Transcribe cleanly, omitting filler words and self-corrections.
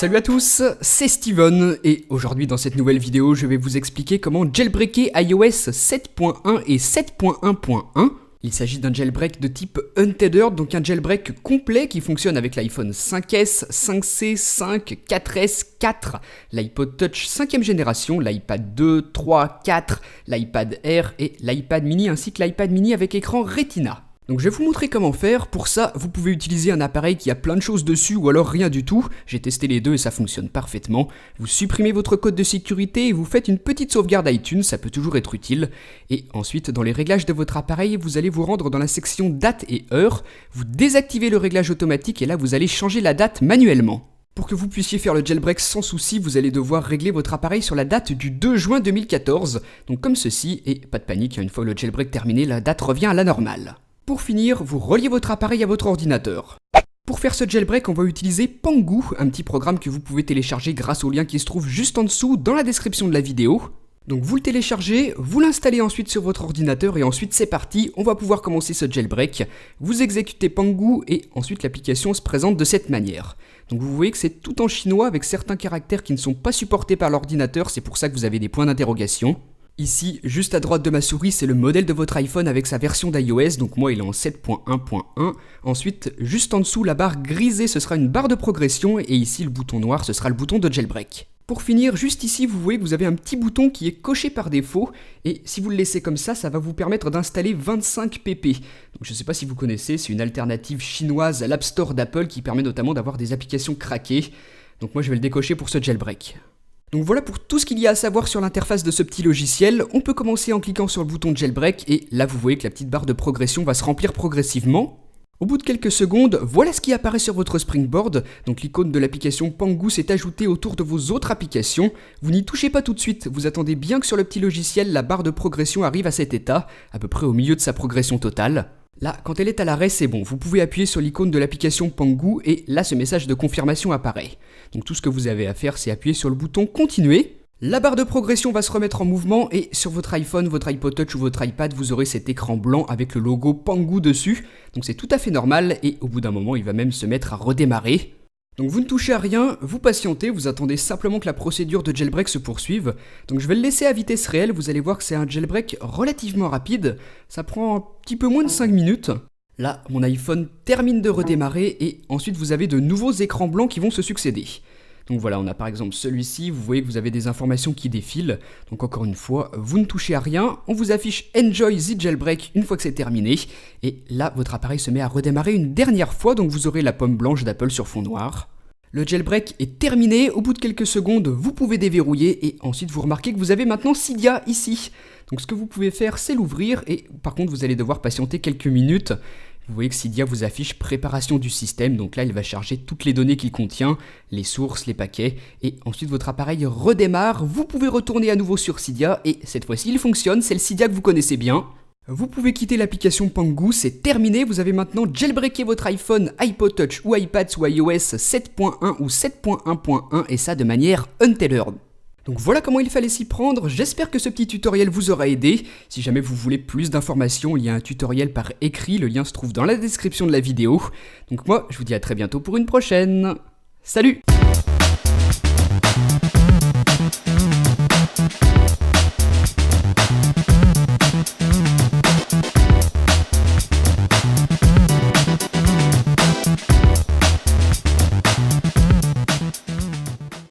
Salut à tous, c'est Steven et aujourd'hui dans cette nouvelle vidéo je vais vous expliquer comment jailbreaker iOS 7.1 et 7.1.1. Il s'agit d'un jailbreak de type untethered, donc un jailbreak complet qui fonctionne avec l'iPhone 5S, 5C, 5, 4S, 4, l'iPod Touch 5ème génération, l'iPad 2, 3, 4, l'iPad Air et l'iPad mini ainsi que l'iPad mini avec écran Retina. Donc je vais vous montrer comment faire. Pour ça, vous pouvez utiliser un appareil qui a plein de choses dessus ou alors rien du tout. J'ai testé les deux et ça fonctionne parfaitement. Vous supprimez votre code de sécurité et vous faites une petite sauvegarde iTunes, ça peut toujours être utile. Et ensuite, dans les réglages de votre appareil, vous allez vous rendre dans la section date et heure. Vous désactivez le réglage automatique et là vous allez changer la date manuellement. Pour que vous puissiez faire le jailbreak sans souci, vous allez devoir régler votre appareil sur la date du 2 juin 2014. Donc comme ceci, et pas de panique, une fois le jailbreak terminé, la date revient à la normale. Pour finir, vous reliez votre appareil à votre ordinateur. Pour faire ce jailbreak, on va utiliser Pangu, un petit programme que vous pouvez télécharger grâce au lien qui se trouve juste en dessous dans la description de la vidéo. Donc vous le téléchargez, vous l'installez ensuite sur votre ordinateur et ensuite c'est parti, on va pouvoir commencer ce jailbreak. Vous exécutez Pangu et ensuite l'application se présente de cette manière. Donc vous voyez que c'est tout en chinois avec certains caractères qui ne sont pas supportés par l'ordinateur, c'est pour ça que vous avez des points d'interrogation. Ici, juste à droite de ma souris, c'est le modèle de votre iPhone avec sa version d'iOS, donc moi il est en 7.1.1. Ensuite, juste en dessous, la barre grisée, ce sera une barre de progression, et ici, le bouton noir, ce sera le bouton de jailbreak. Pour finir, juste ici, vous voyez que vous avez un petit bouton qui est coché par défaut, et si vous le laissez comme ça va vous permettre d'installer 25pp. Donc je ne sais pas si vous connaissez, c'est une alternative chinoise à l'App Store d'Apple qui permet notamment d'avoir des applications craquées. Donc moi je vais le décocher pour ce jailbreak. Donc voilà pour tout ce qu'il y a à savoir sur l'interface de ce petit logiciel. On peut commencer en cliquant sur le bouton jailbreak et là vous voyez que la petite barre de progression va se remplir progressivement. Au bout de quelques secondes, voilà ce qui apparaît sur votre Springboard. Donc l'icône de l'application Pangu s'est ajoutée autour de vos autres applications. Vous n'y touchez pas tout de suite, vous attendez bien que sur le petit logiciel, la barre de progression arrive à cet état, à peu près au milieu de sa progression totale. Là, quand elle est à l'arrêt, c'est bon, vous pouvez appuyer sur l'icône de l'application Pangu et là ce message de confirmation apparaît. Donc tout ce que vous avez à faire, c'est appuyer sur le bouton continuer. La barre de progression va se remettre en mouvement et sur votre iPhone, votre iPod Touch ou votre iPad, vous aurez cet écran blanc avec le logo Pangu dessus. Donc c'est tout à fait normal et au bout d'un moment, il va même se mettre à redémarrer. Donc vous ne touchez à rien, vous patientez, vous attendez simplement que la procédure de jailbreak se poursuive. Donc je vais le laisser à vitesse réelle, vous allez voir que c'est un jailbreak relativement rapide. Ça prend un petit peu moins de 5 minutes. Là, mon iPhone termine de redémarrer et ensuite vous avez de nouveaux écrans blancs qui vont se succéder. Donc voilà, on a par exemple celui-ci, vous voyez que vous avez des informations qui défilent. Donc encore une fois, vous ne touchez à rien, on vous affiche Enjoy the jailbreak une fois que c'est terminé. Et là, votre appareil se met à redémarrer une dernière fois, donc vous aurez la pomme blanche d'Apple sur fond noir. Le jailbreak est terminé, au bout de quelques secondes, vous pouvez déverrouiller et ensuite vous remarquez que vous avez maintenant Cydia ici. Donc ce que vous pouvez faire, c'est l'ouvrir et par contre vous allez devoir patienter quelques minutes. Vous voyez que Cydia vous affiche préparation du système, donc là il va charger toutes les données qu'il contient, les sources, les paquets, et ensuite votre appareil redémarre, vous pouvez retourner à nouveau sur Cydia, et cette fois-ci il fonctionne, c'est le Cydia que vous connaissez bien. Vous pouvez quitter l'application Pangu, c'est terminé, vous avez maintenant jailbreaké votre iPhone, iPod Touch ou iPad sous iOS 7.1 ou 7.1.1, et ça de manière untethered. Donc voilà comment il fallait s'y prendre, j'espère que ce petit tutoriel vous aura aidé. Si jamais vous voulez plus d'informations, il y a un tutoriel par écrit, le lien se trouve dans la description de la vidéo. Donc moi, je vous dis à très bientôt pour une prochaine. Salut!